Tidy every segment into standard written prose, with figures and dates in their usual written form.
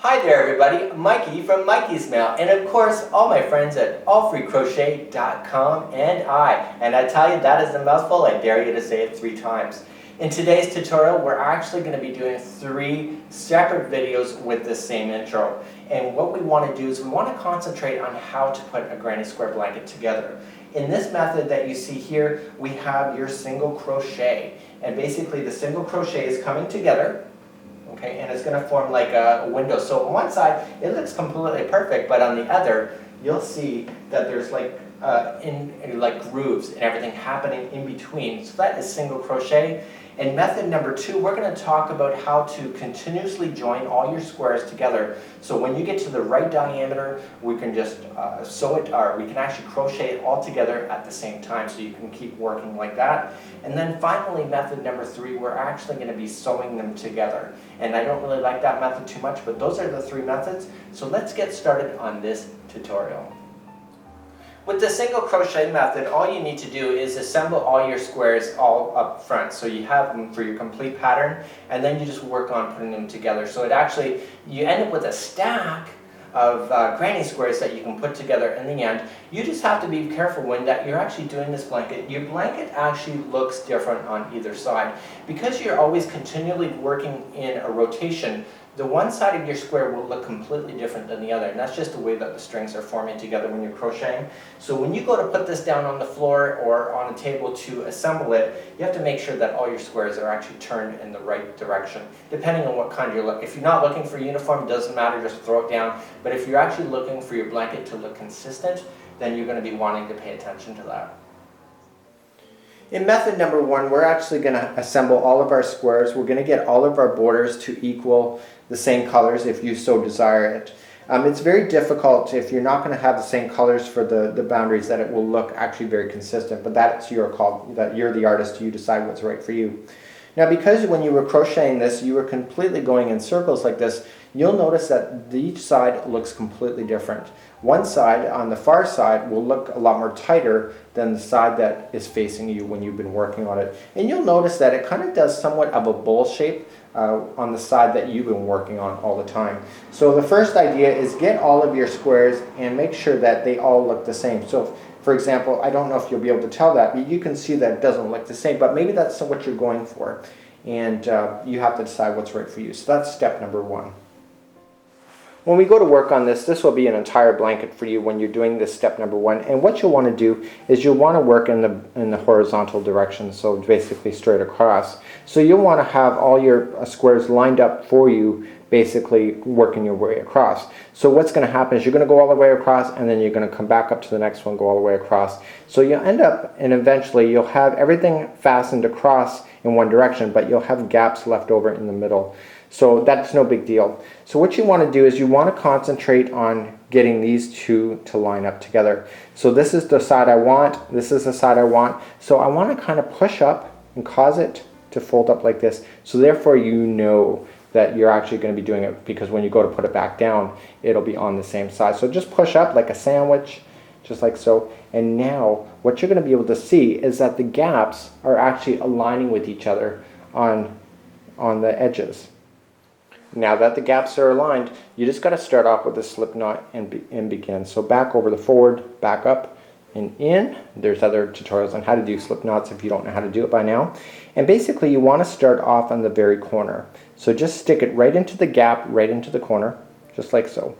Hi there everybody, Mikey from Mikey's Mail, and of course all my friends at AllFreeCrochet.com and I tell you that is a mouthful, I dare you to say it 3 times. In today's tutorial we're actually going to be doing 3 separate videos with the same intro. And what we want to do is we want to concentrate on how to put a granny square blanket together. In this method that you see here, we have your single crochet. And basically the single crochet is coming together. Okay, and it's going to form like a window. So on one side, it looks completely perfect, but on the other, you'll see that there's like grooves and everything happening in between. So that is single crochet. And method number 2, we're going to talk about how to continuously join all your squares together. So when you get to the right diameter, we can just sew it, or we can actually crochet it all together at the same time, so you can keep working like that. And then finally, method number 3, we're actually going to be sewing them together. And I don't really like that method too much, but those are the 3 methods. So let's get started on this tutorial. With the single crochet method, all you need to do is assemble all your squares all up front. So you have them for your complete pattern, and then you just work on putting them together. So it actually, you end up with a stack of granny squares that you can put together in the end. You just have to be careful when you're actually doing this blanket. Your blanket actually looks different on either side. Because you're always continually working in a rotation, the one side of your square will look completely different than the other, and that's just the way that the strings are forming together when you're crocheting. So when you go to put this down on the floor or on a table to assemble it, you have to make sure that all your squares are actually turned in the right direction, depending on what kind you're looking. If you're not looking for uniform, it doesn't matter, just throw it down. But if you're actually looking for your blanket to look consistent, then you're going to be wanting to pay attention to that. In method number 1, we're actually going to assemble all of our squares. We're going to get all of our borders to equal the same colors if you so desire it. It's very difficult if you're not going to have the same colors for the boundaries that it will look actually very consistent, but that's your call, that you're the artist, you decide what's right for you. Now because when you were crocheting this, you were completely going in circles like this, you'll notice that each side looks completely different. One side, on the far side, will look a lot more tighter than the side that is facing you when you've been working on it. And you'll notice that it kind of does somewhat of a bowl shape on the side that you've been working on all the time. So the first idea is get all of your squares and make sure that they all look the same. So for example, I don't know if you'll be able to tell that, but you can see that it doesn't look the same, but maybe that's what you're going for. And you have to decide what's right for you. So that's step number 1. When we go to work on this, this will be an entire blanket for you when you're doing this step number 1. And what you'll want to do is you'll want to work in the horizontal direction, so basically straight across. So you'll want to have all your squares lined up for you, basically working your way across. So what's going to happen is you're going to go all the way across, and then you're going to come back up to the next one, go all the way across. So you'll end up, and eventually you'll have everything fastened across in one direction, but you'll have gaps left over in the middle. So that's no big deal. So what you want to do is you want to concentrate on getting these 2 to line up together. So this is the side I want, this is the side I want. So I want to kind of push up and cause it to fold up like this. So therefore you know that you're actually going to be doing it, because when you go to put it back down, it'll be on the same side. So just push up like a sandwich, just like so. And now what you're going to be able to see is that the gaps are actually aligning with each other on the edges. Now that the gaps are aligned, you just got to start off with a slip knot and begin. So back over the forward, back up and in. There's other tutorials on how to do slip knots if you don't know how to do it by now. And basically you want to start off on the very corner. So just stick it right into the gap, right into the corner, just like so.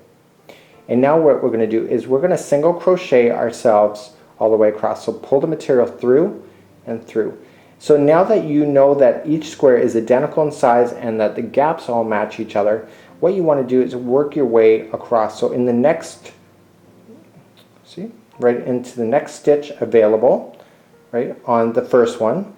And now what we're going to do is we're going to single crochet ourselves all the way across. So pull the material through and through. So now that you know that each square is identical in size and that the gaps all match each other, what you want to do is work your way across. So in the next, see, right into the next stitch available, right, on the first one,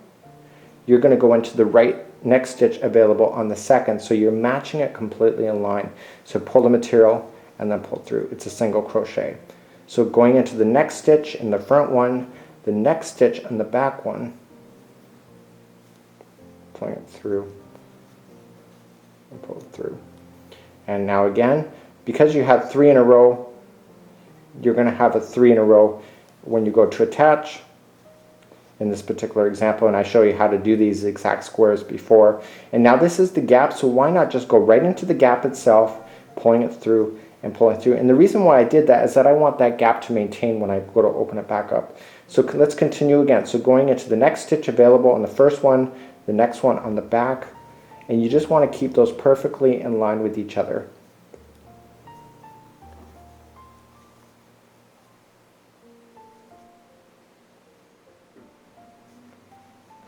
you're going to go into the next stitch available on the second, so you're matching it completely in line. So pull the material and then pull through. It's a single crochet. So going into the next stitch in the front one, the next stitch in the back one, pulling it through and pull it through. And now again, because you have 3 in a row, you're going to have a 3 in a row when you go to attach. In this particular example, and I show you how to do these exact squares before. And now this is the gap, so why not just go right into the gap itself, pulling it through and pulling through. And the reason why I did that is that I want that gap to maintain when I go to open it back up. So let's continue again. So going into the next stitch available on the first one, the next one on the back, and you just want to keep those perfectly in line with each other.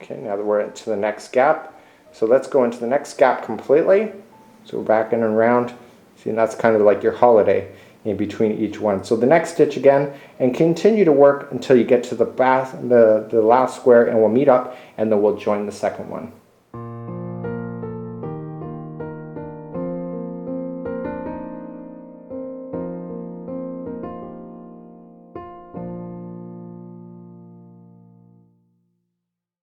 Okay, now that we're into the next gap, so let's go into the next gap completely. So we're back in and around. See, and that's kind of like your holiday in between each one. So the next stitch again, and continue to work until you get to the last square, and we'll meet up, and then we'll join the second one.